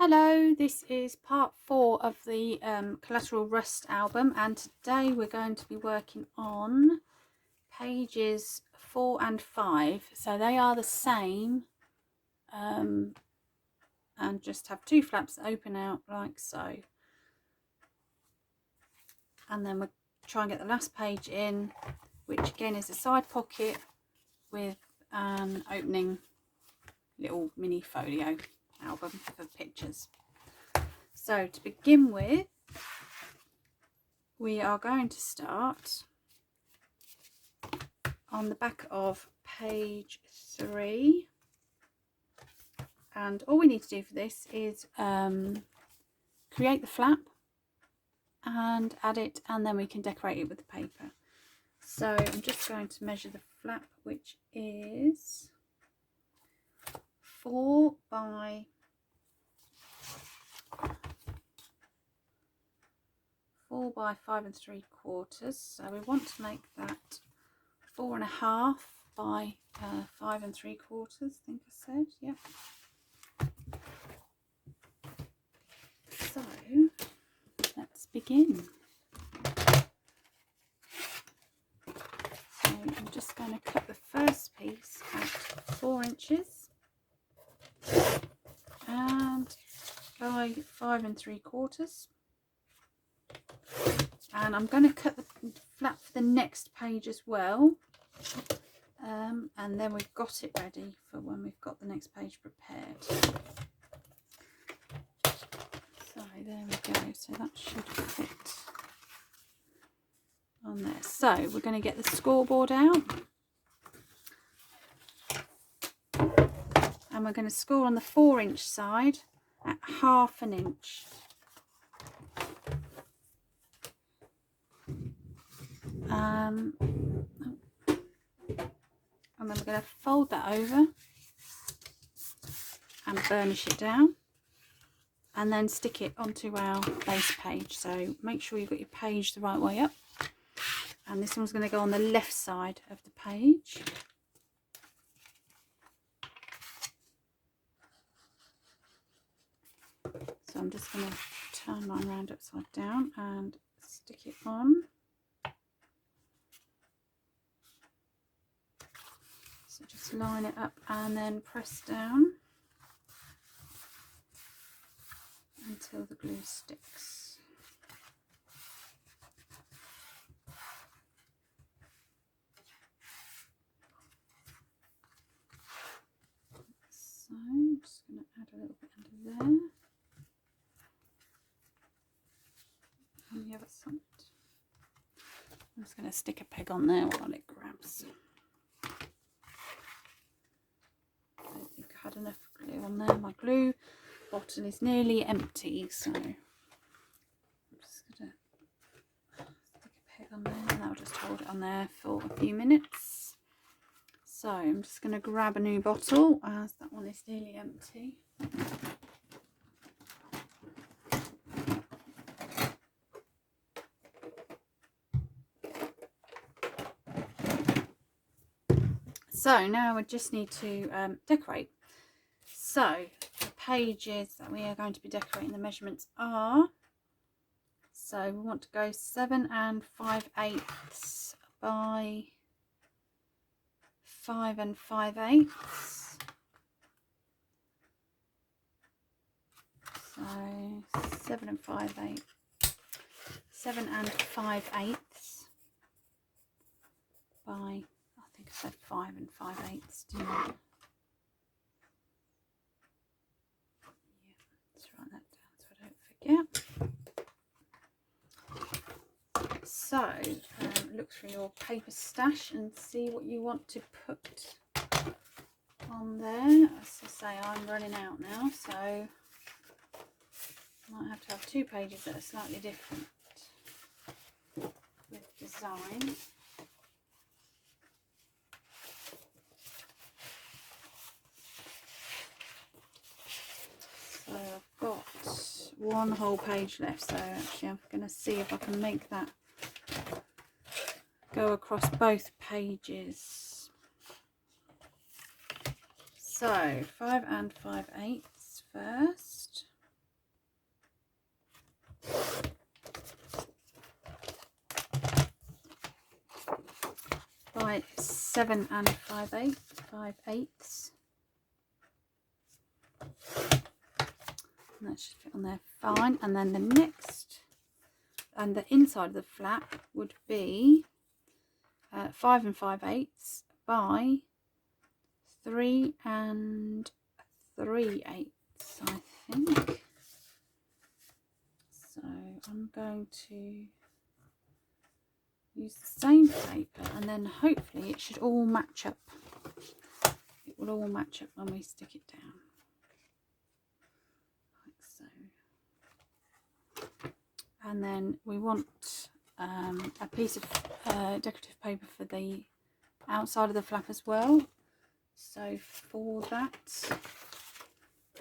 Hello, this is part 4 of the Collateral Rust album, and today we're going to be working on pages 4 and 5. So they are the same and just have two flaps that open out like so. And then we'll try and get the last page in, which again is a side pocket with an opening little mini folio album for pictures. So to begin with, we are going to start on the back of page 3, and all we need to do for this is create the flap and add it, and then we can decorate it with the paper. So I'm just going to measure the flap, which is 4 by 5 3/4. So we want to make that 4.5 by 5 3/4. I think I said, yeah. So let's begin. So I'm just going to cut the first piece at 4 inches and by 5 3/4. And I'm going to cut the flap for the next page as well, and then we've got it ready for when we've got the next page prepared. So there we go, so that should fit on there. So we're going to get the scoreboard out, and we're going to score on the 4-inch side at 1/2 inch. And then we're going to fold that over and burnish it down, and then stick it onto our base page. So make sure you've got your page the right way up, and this one's going to go on the left side of the page. So I'm just going to turn mine around upside down and stick it on. So just line it up and then press down until the glue sticks. So I'm just going to add a little bit under there. On the other side. I'm just going to stick a peg on there while it grabs. I don't think I had enough glue on there. My glue bottle is nearly empty, so I'm just going to stick a peg on there, and that'll just hold it on there for a few minutes. So I'm just going to grab a new bottle as that one is nearly empty. So now we just need to decorate. So the pages that we are going to be decorating, the measurements are, so we want to go 7 5/8 by 5 5/8. So 7 5/8, 7 5/8 by, I think I said 5 5/8, didn't I? Yeah, let's write that down so I don't forget. So look through your paper stash and see what you want to put on there. As I say, I'm running out now, so I might have to have 2 pages that are slightly different with design. So I've got 1 whole page left, so actually I'm going to see if I can make that go across both pages. So 5 5/8 first. 7 and 5/8. And that should fit on there fine. And then the next, and the inside of the flap would be 5 and 5/8 by 3 and 3/8, I think. So I'm going to use the same paper, and then hopefully it should all match up. It will all match up when we stick it down, like so. And then we want a piece of decorative paper for the outside of the flap as well. So for that,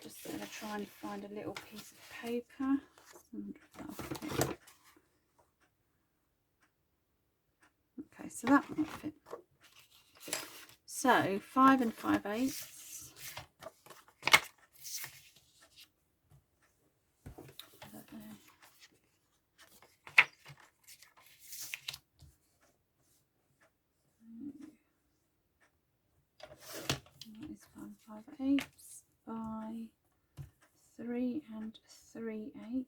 just going to try and find a little piece of paper. Okay, so that might fit. So 5 and 5/8. That is 5 and 5/8 by 3 and 3/8.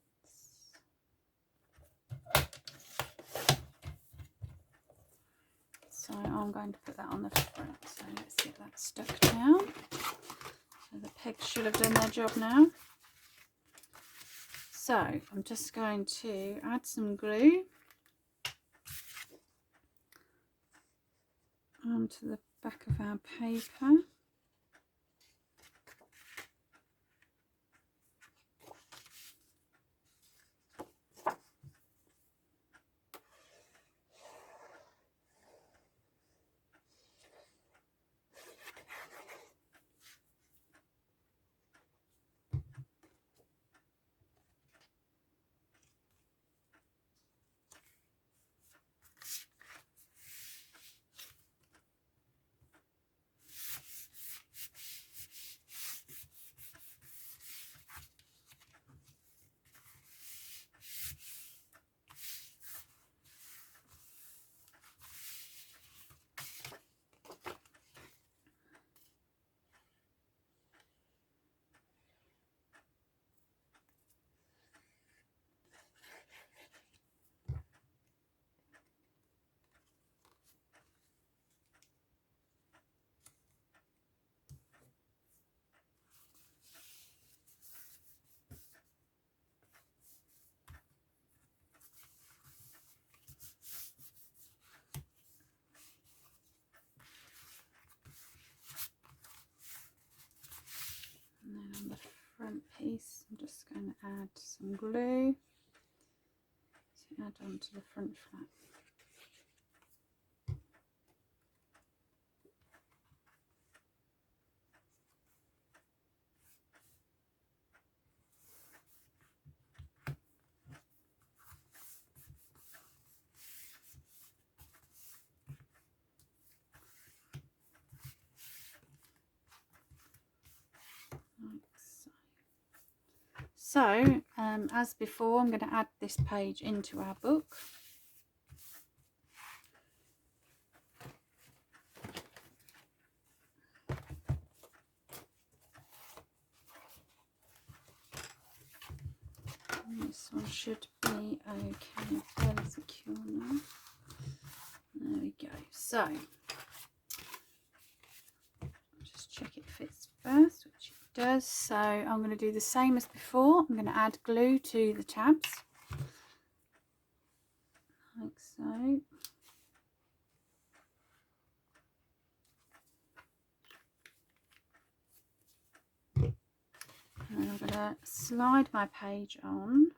So I'm going to put that on the front. So let's get that stuck down. So the pegs should have done their job now. So I'm just going to add some glue onto the back of our paper. And then on the front piece, I'm just going to add some glue to add onto the front flap. So, as before, I'm going to add this page into our book. And this one should be okay, fairly secure now. There we go. So, just check it fits first, which it does. So I'm going to do the same as before. I'm going to add glue to the tabs, like so. And I'm going to slide my page on,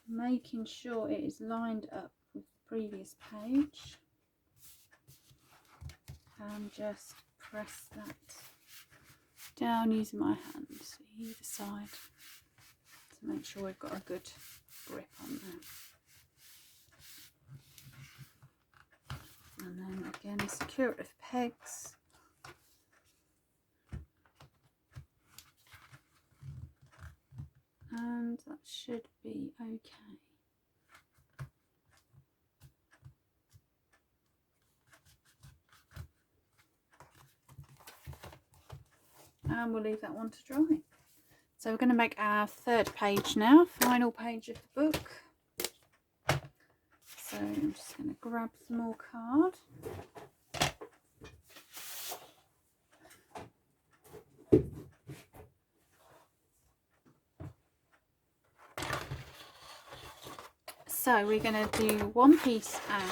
making sure it is lined up with the previous page, and just press that down using my hands either side to make sure we've got a good grip on there. And then again, secure it with pegs. And that should be okay. and we'll leave that one to dry. So we're going to make our third page now, final page of the book. So I'm just going to grab some more card. So we're going to do one piece at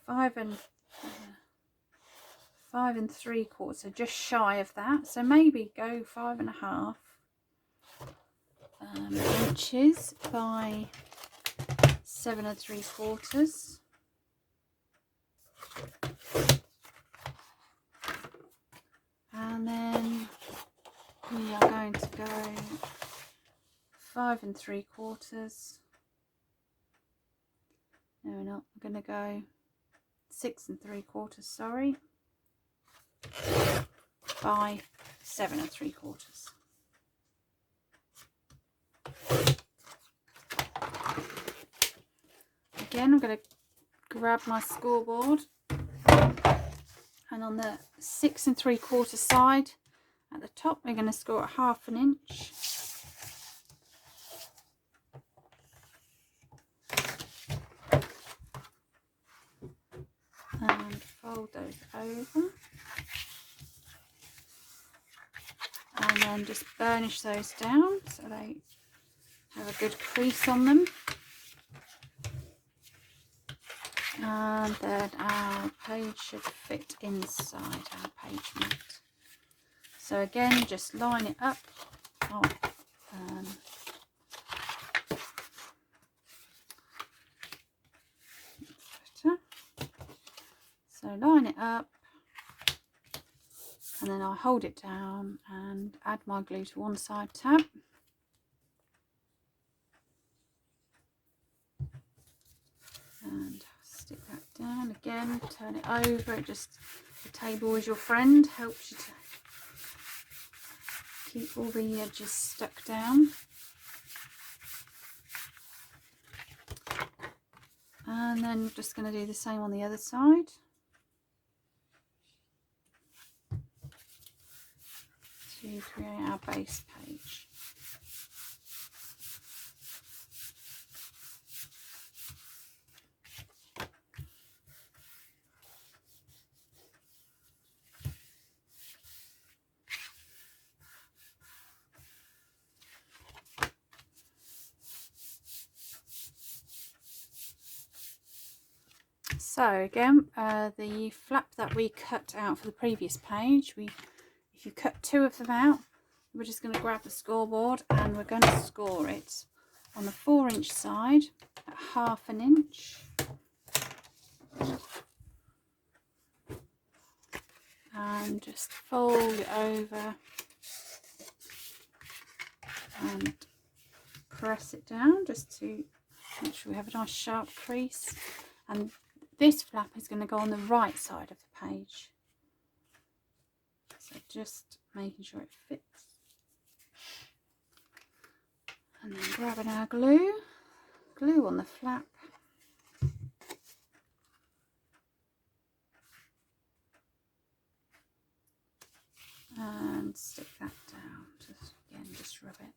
5 3/4, so just shy of that. So maybe go 5.5 inches by 7 3/4. And then we are going to go 5 3/4. No, we're not. We're going to go 6 3/4, sorry, by 7 3/4. Again, I'm going to grab my scoreboard, and on the 6 3/4 side at the top, we're going to score at 1/2 inch. And fold those over, and then just burnish those down so they have a good crease on them. And then our page should fit inside our page mat. So again, just line it up. So line it up, and then I'll hold it down and add my glue to one side tab. And stick that down again, turn it over. It just, the table is your friend, helps you to keep all the edges stuck down. And then just going to do the same on the other side. To create our base page. So again, the flap that we cut out for the previous page, if you cut 2 of them out, we're just going to grab the scoreboard and we're going to score it on the 4-inch side at 1/2 inch. And just fold it over and press it down just to make sure we have a nice sharp crease. And this flap is going to go on the right side of the page. So just making sure it fits. And then grabbing our glue on the flap. And stick that down. Just rub it.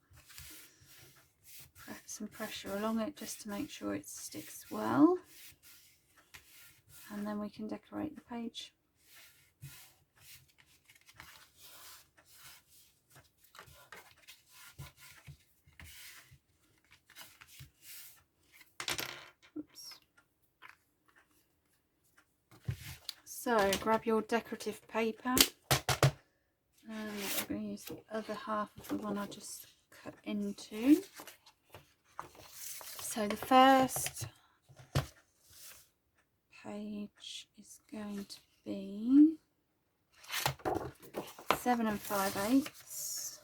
Put some pressure along it just to make sure it sticks well. And then we can decorate the page. Oops. So grab your decorative paper, and I'm going to use the other half of the one I just cut into. So the first page is going to be 7 5/8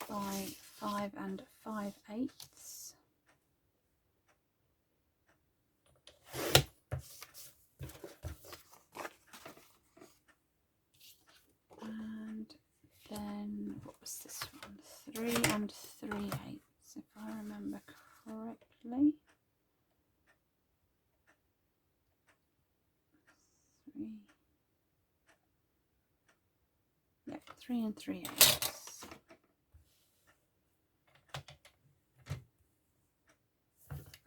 by 5 5/8. And then what was this one? 3 3/8. If I I remember correctly. 3. Yep, 3 3/8.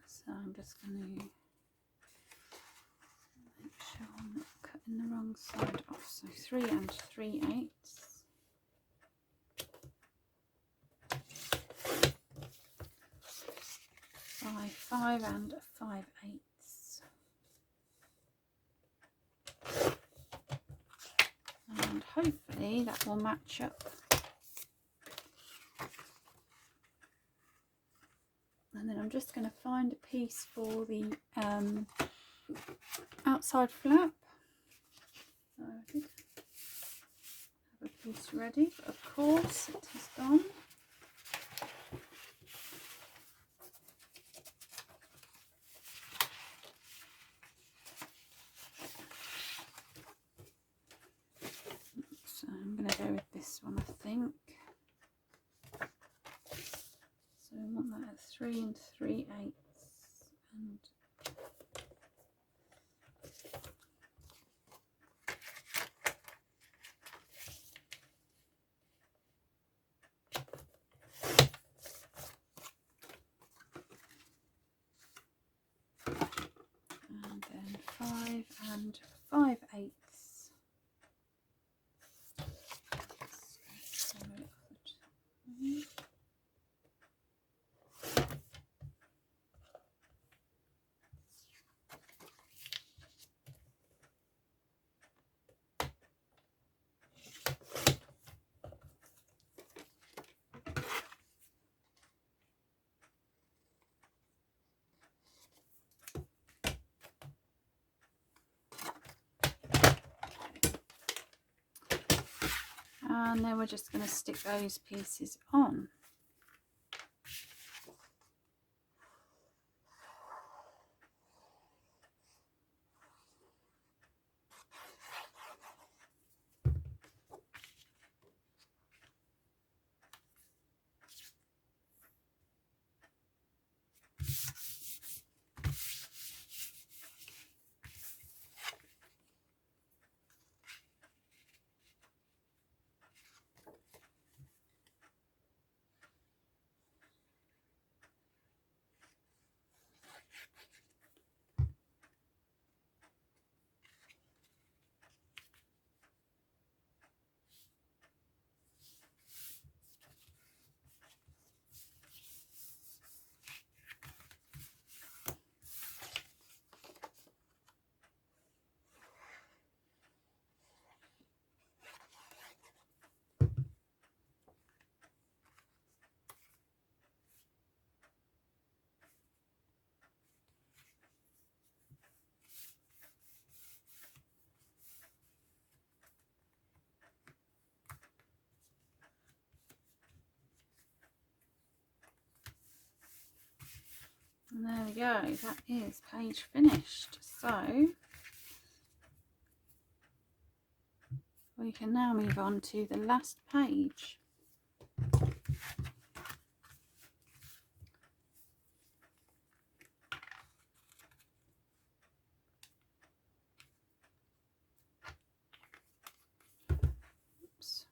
So I'm just going to make sure I'm not cutting the wrong side off. So 3 3/8. 5 5/8. And hopefully that will match up. And then I'm just going to find a piece for the outside flap. So I did have a piece ready, but of course it has gone. So I'm going to go with this one, I think. So I want that at 3 3/8. And then 5 5/8. And then we're just going to stick those pieces on. And there we go, that is page finished. So we can now move on to the last page. Oops.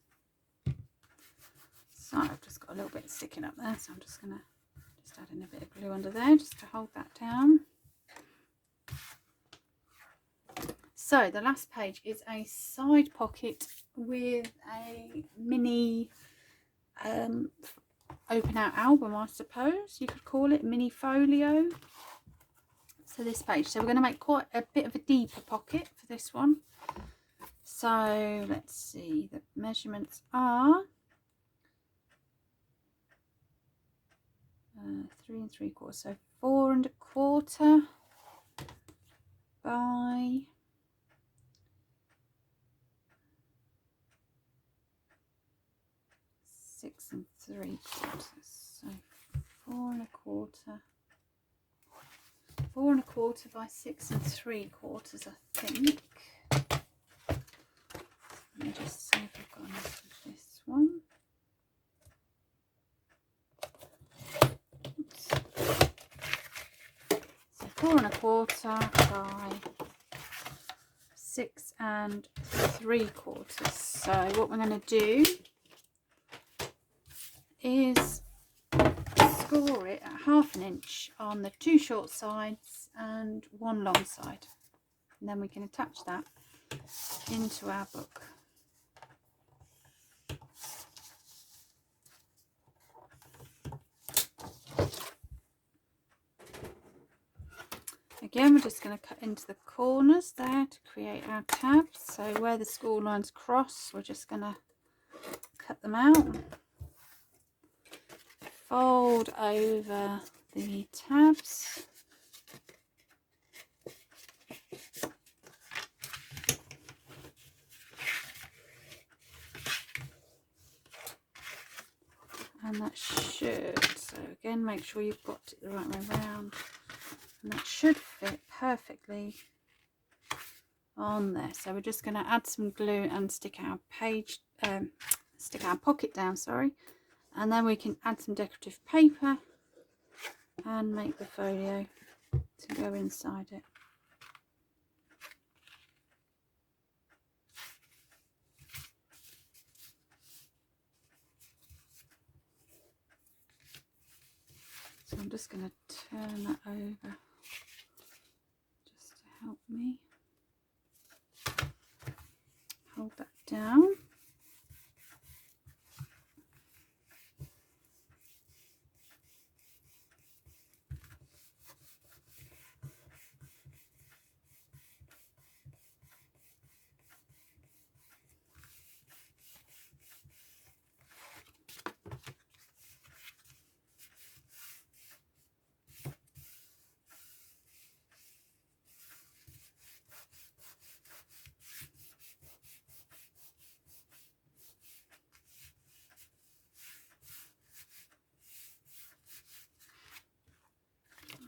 So I've just got a little bit sticking up there, so I'm just going to add in a bit of glue under there just to hold that down. So the last page is a side pocket with a mini open out album, I suppose you could call it, mini folio. So this page, so we're going to make quite a bit of a deeper pocket for this one. So let's see, the measurements are 3 3/4, so 4 1/4 by 6 3/4. So 4 1/4, 4 1/4 by 6 3/4, I think. Let me just see if I've got enough of this one. 4 1/4 by 6 3/4. So what we're going to do is score it at 1/2 inch on the 2 short sides and 1 long side, and then we can attach that into our book. Again, we're just going to cut into the corners there to create our tabs. So where the score lines cross, we're just going to cut them out. Fold over the tabs. And that should, so again, make sure you've got it the right way around. And that should fit perfectly on there. So we're just going to add some glue and stick our pocket down, sorry. And then we can add some decorative paper and make the folio to go inside it. So I'm just going to turn that over just to help me hold that down.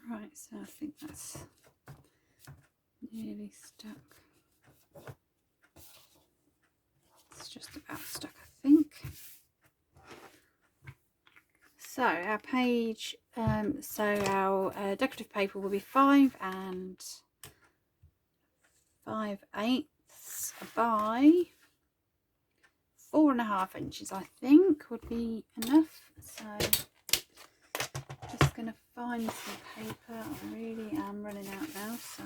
Right, so I think that's nearly stuck. It's just about stuck, I think. So our page, our decorative paper will be 5 5/8 by 4 1/2 inches, I think would be enough. So just going to find some paper. I really am running out now, so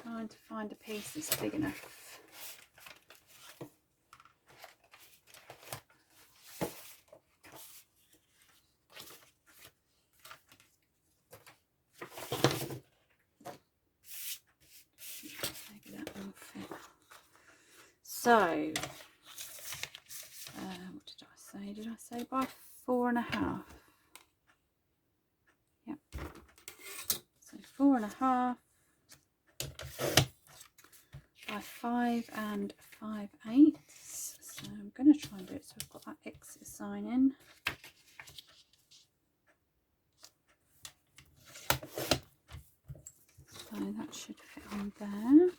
trying to find a piece that's big enough. Maybe that will fit. So what did I say? Did I say by 4 1/2? Yep. So 4 1/2 by 5 5/8. So I'm going to try and do it so I've got that exit sign in. So that should fit on there.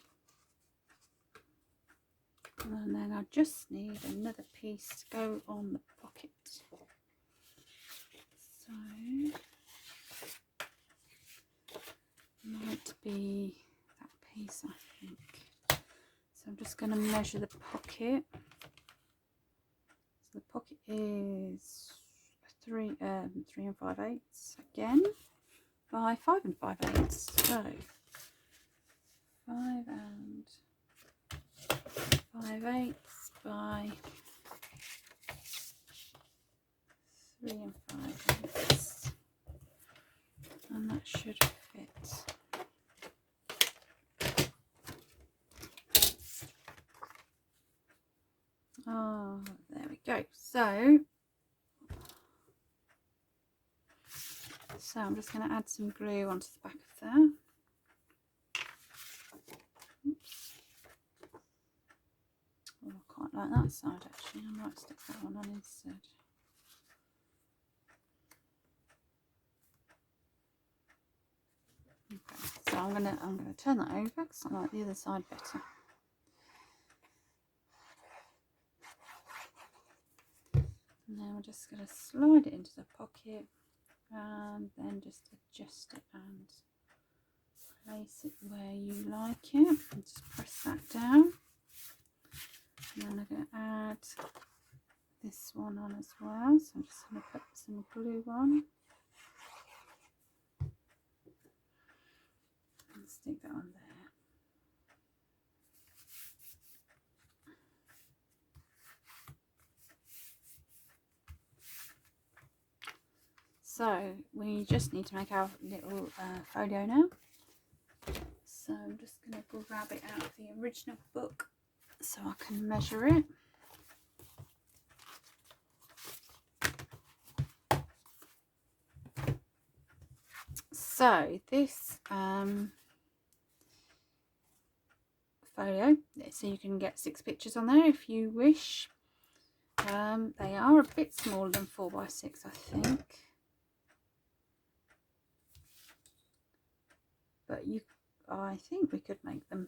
And then I just need another piece to go on the pocket. So might be that piece, I think. So I'm just going to measure the pocket. So the pocket is 3 5/8 again by 5 5/8. So 5 5/8 by 3 5/8, and that should fit. Oh, there we go. So I'm just going to add some glue onto the back of there. Oops. Oh, I quite like that side actually. I might stick that one on instead. Okay, so I'm gonna turn that over because I like the other side better. And then we're just going to slide it into the pocket and then just adjust it and place it where you like it and just press that down. And then I'm going to add this one on as well, so I'm just going to put some glue on and stick that on there. So we just need to make our little folio now. So I'm just going to grab it out of the original book so I can measure it. So this folio, so you can get 6 pictures on there if you wish. They are a bit smaller than 4x6, I think, but I think we could make them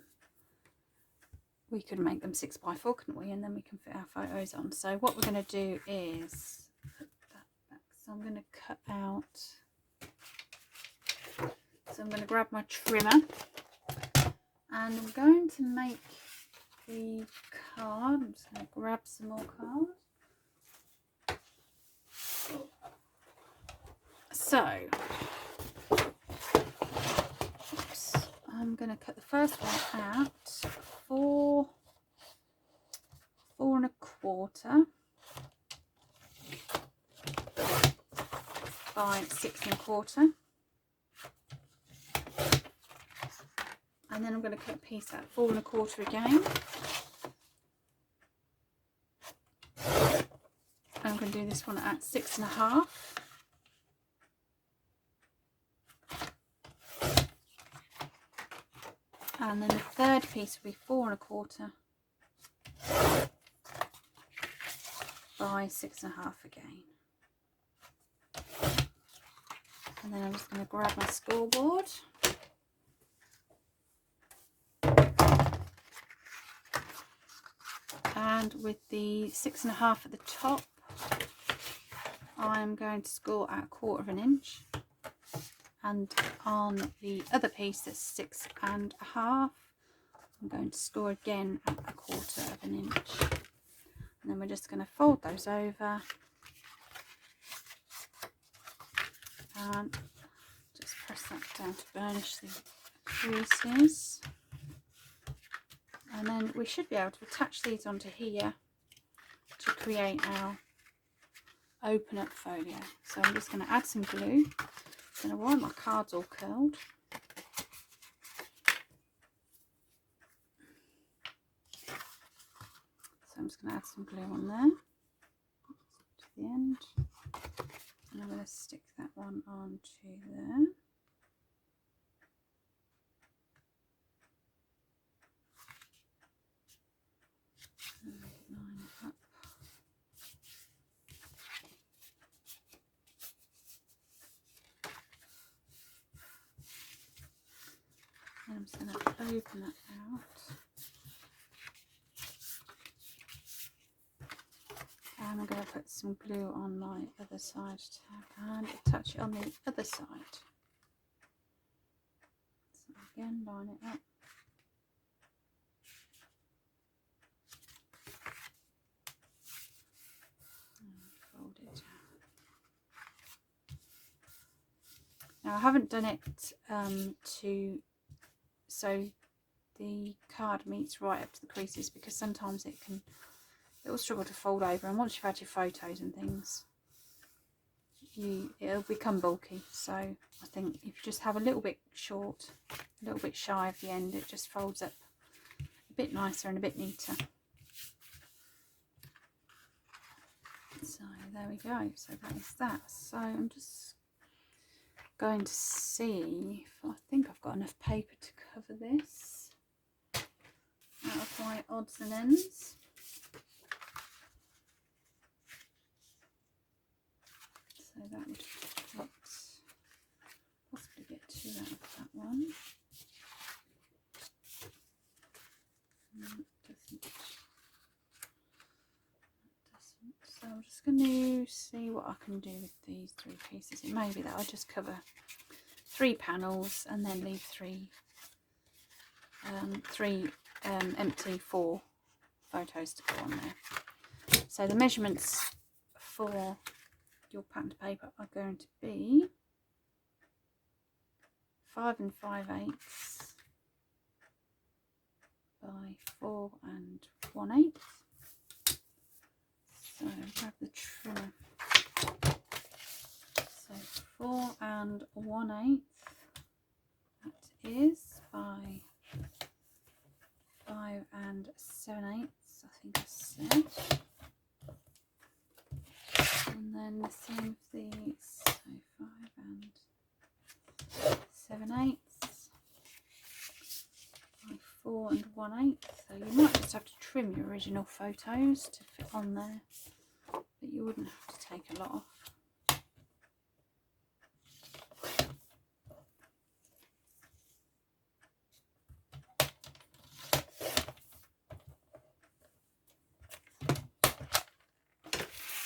6x4, couldn't we? And then we can fit our photos on. So what we're going to do is put that back. So I'm going to cut out. So I'm going to grab my trimmer and I'm going to make the card. I'm just going to grab some more cards. So oops, I'm going to cut the first one out 4 1/4 by 6 1/4. And then I'm going to cut a piece out 4 1/4 again. And I'm going to do this one at 6 1/2. And then the third piece will be 4 1/4 by 6 1/2 again. And then I'm just going to grab my scoreboard. And with the 6 1/2 at the top, I'm going to score at 1/4 inch. And on the other piece that's 6 1/2, I'm going to score again at 1/4 inch. And then we're just going to fold those over and just press that down to burnish the creases. And then we should be able to attach these onto here to create our open up folio. So I'm just going to add some glue. I don't know why my card's all curled. So I'm just going to add some glue on there to the end. And I'm going to stick that one onto there. Line it up. And I'm just going to open that out. And I'm going to put some glue on my other side and attach it on the other side. So again, line it up. And fold it. Now I haven't done it so the card meets right up to the creases, because sometimes it will struggle to fold over, and once you've had your photos and things, it'll become bulky. So I think if you just have a little bit short, a little bit shy of the end, it just folds up a bit nicer and a bit neater. So there we go. So that is that. So I'm just going to see if I think I've got enough paper to cover this out of my odds and ends. So that would possibly get 2 out of that one. That doesn't. So I'm just going to see what I can do with these 3 pieces. It may be that I just cover 3 panels and then leave 3 3 empty 4 photos to go on there. So the measurements for your pattern paper are going to be 5 5/8 by 4 1/8. So grab the trimmer. So 4 1/8. That is by 5 7/8. I think I said. And then the same for these. So 5 7/8 by 4 1/8. So you might just have to trim your original photos to fit on there, but you wouldn't have to take a lot off.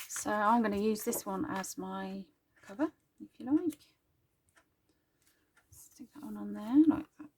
So I'm going to use this one as my cover, if you like. Stick that one on there like that.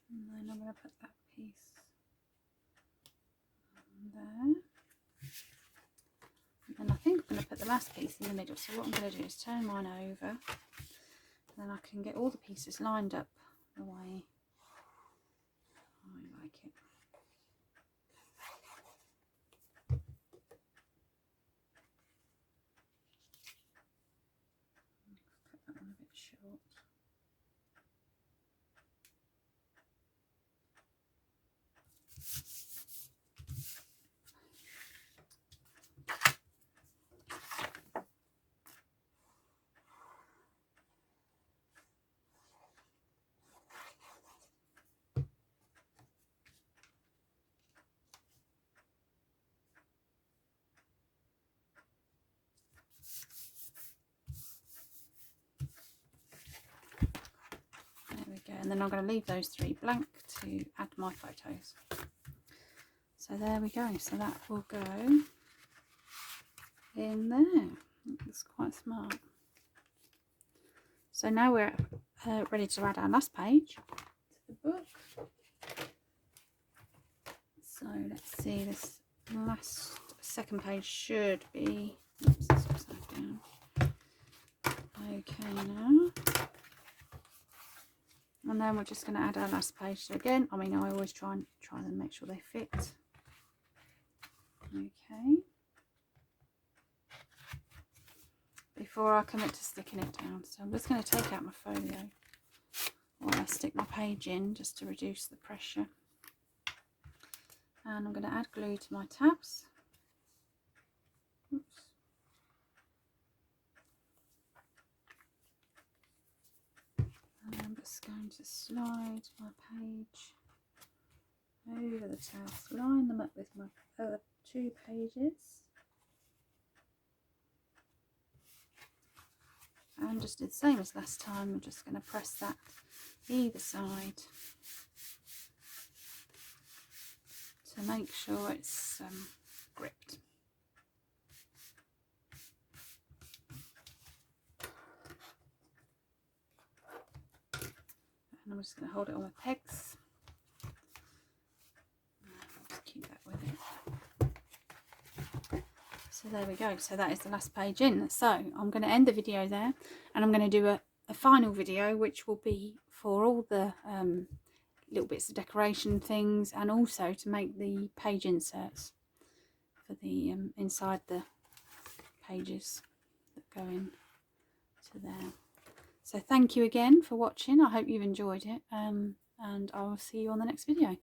And then I'm going to put that piece on there. And I think I'm going to put the last piece in the middle. So what I'm going to do is turn mine over, and then I can get all the pieces lined up the way I like it. Cut that one a bit short. And then I'm going to leave those 3 blank to add my photos. So there we go. So that will go in there. It's quite smart. So now we're ready to add our last page to the book. So let's see, this last second page should be, oops, it's upside down. Okay now. And then we're just going to add our last page. So again, I mean, I always try and make sure they fit. Okay. Before I commit to sticking it down. So I'm just going to take out my folio while I stick my page in, just to reduce the pressure. And I'm going to add glue to my tabs. Oops. And I'm just going to slide my page over the tabs, line them up with my other 2 pages, and just do the same as last time. I'm just going to press that either side to make sure it's gripped. And I'm just going to hold it on my pegs. Just keep that with it. So there we go. So that is the last page in. So I'm going to end the video there, and I'm going to do a final video, which will be for all the little bits of decoration things, and also to make the page inserts for the inside the pages that go in to there. So thank you again for watching. I hope you've enjoyed it, and I will see you on the next video.